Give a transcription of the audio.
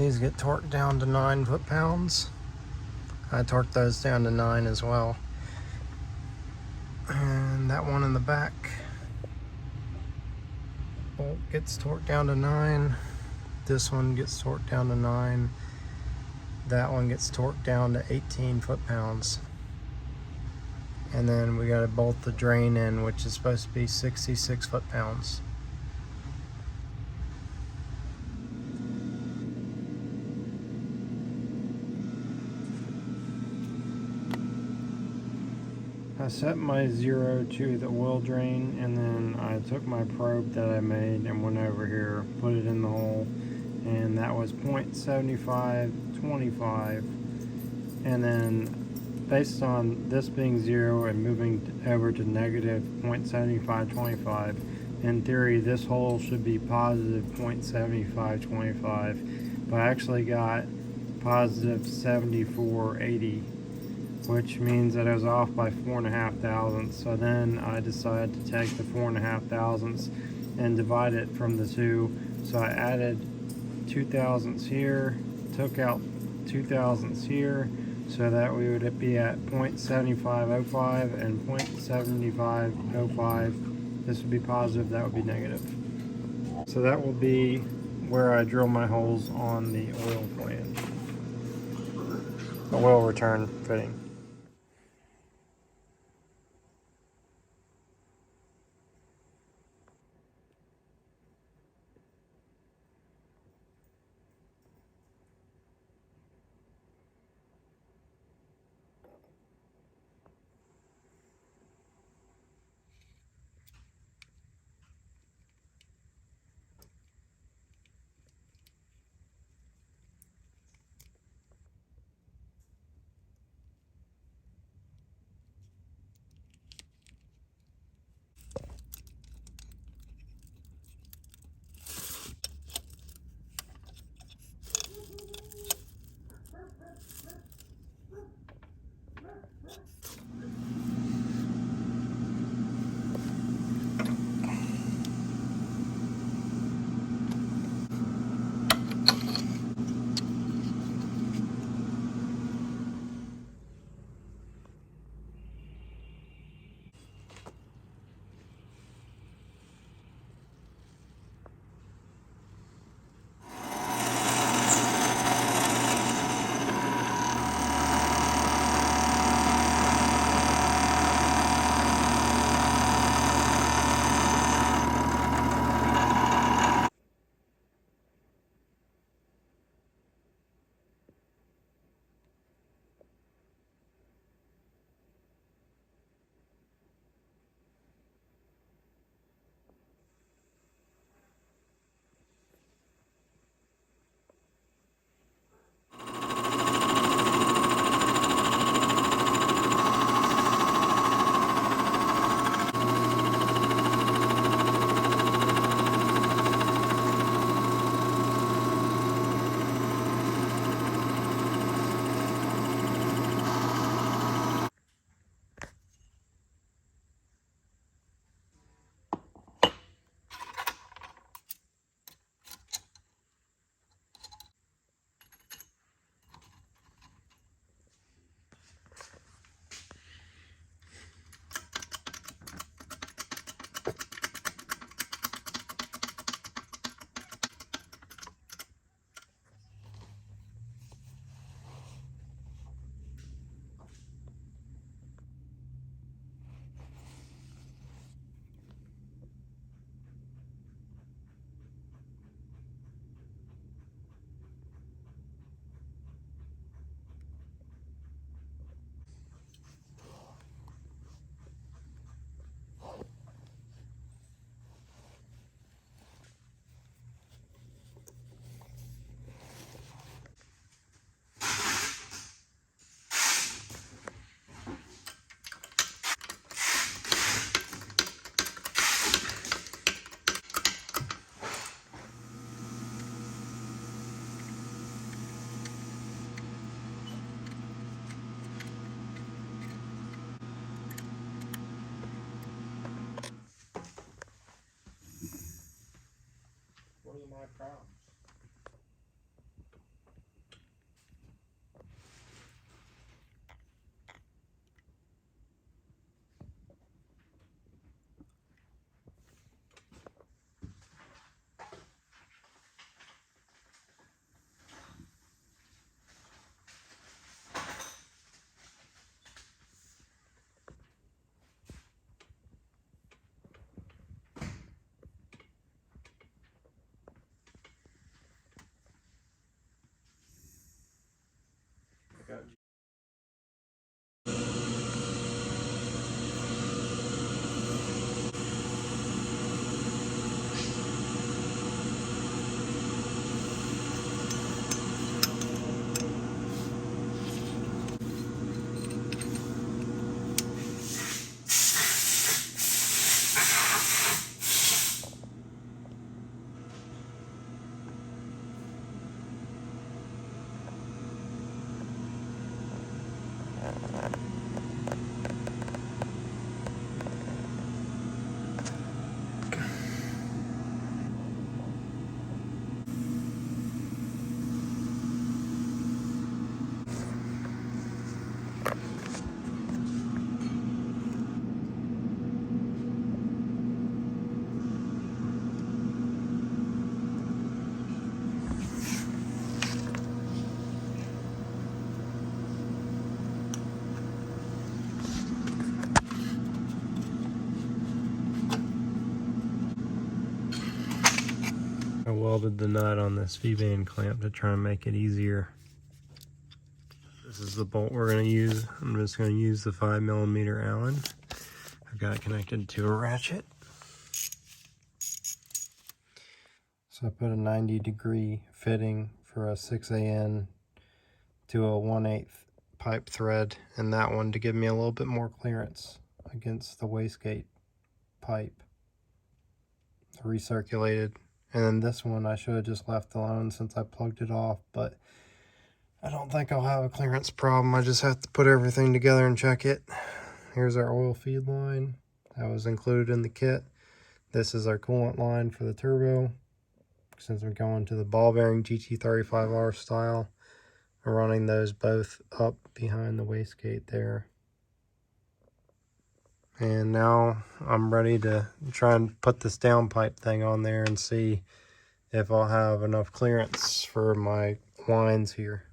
These get torqued down to 9 foot-pounds. I torqued those down to 9 as well. And that one in the back bolt gets torqued down to 9. This one gets torqued down to 9. That one gets torqued down to 18 foot-pounds. And then we got to bolt the drain in, which is supposed to be 66 foot-pounds. I set my 0 to the oil drain, and then I took my probe that I made and went over here, put it in the hole, and that was 0.7525. And then based on this being 0 and moving over to negative 0.7525, in theory this hole should be positive 0.7525, but I actually got positive 7480, which means that I was off by 4.5 thousandths. So then I decided to take the 4.5 thousandths and divide it from the 2. So I added 2 thousandths here, took out 2 thousandths here, so that we would be at 0.7505 and 0.7505. This would be positive, that would be negative. So that will be where I drill my holes on the oil flange. The oil return fitting. What are my problems? I welded the nut on this V-band clamp to try and make it easier. This is the bolt we're going to use. I'm just going to use the 5mm Allen. I've got it connected to a ratchet. So I put a 90-degree fitting for a 6AN to a 1/8 pipe thread in that one to give me a little bit more clearance against the wastegate pipe. Recirculated. And then this one I should have just left alone since I plugged it off, but I don't think I'll have a clearance problem. I just have to put everything together and check it. Here's our oil feed line that was included in the kit. This is our coolant line for the turbo. Since I'm going to the ball bearing GT35R style, I'm running those both up behind the wastegate there. And now I'm ready to try and put this downpipe thing on there and see if I'll have enough clearance for my lines here.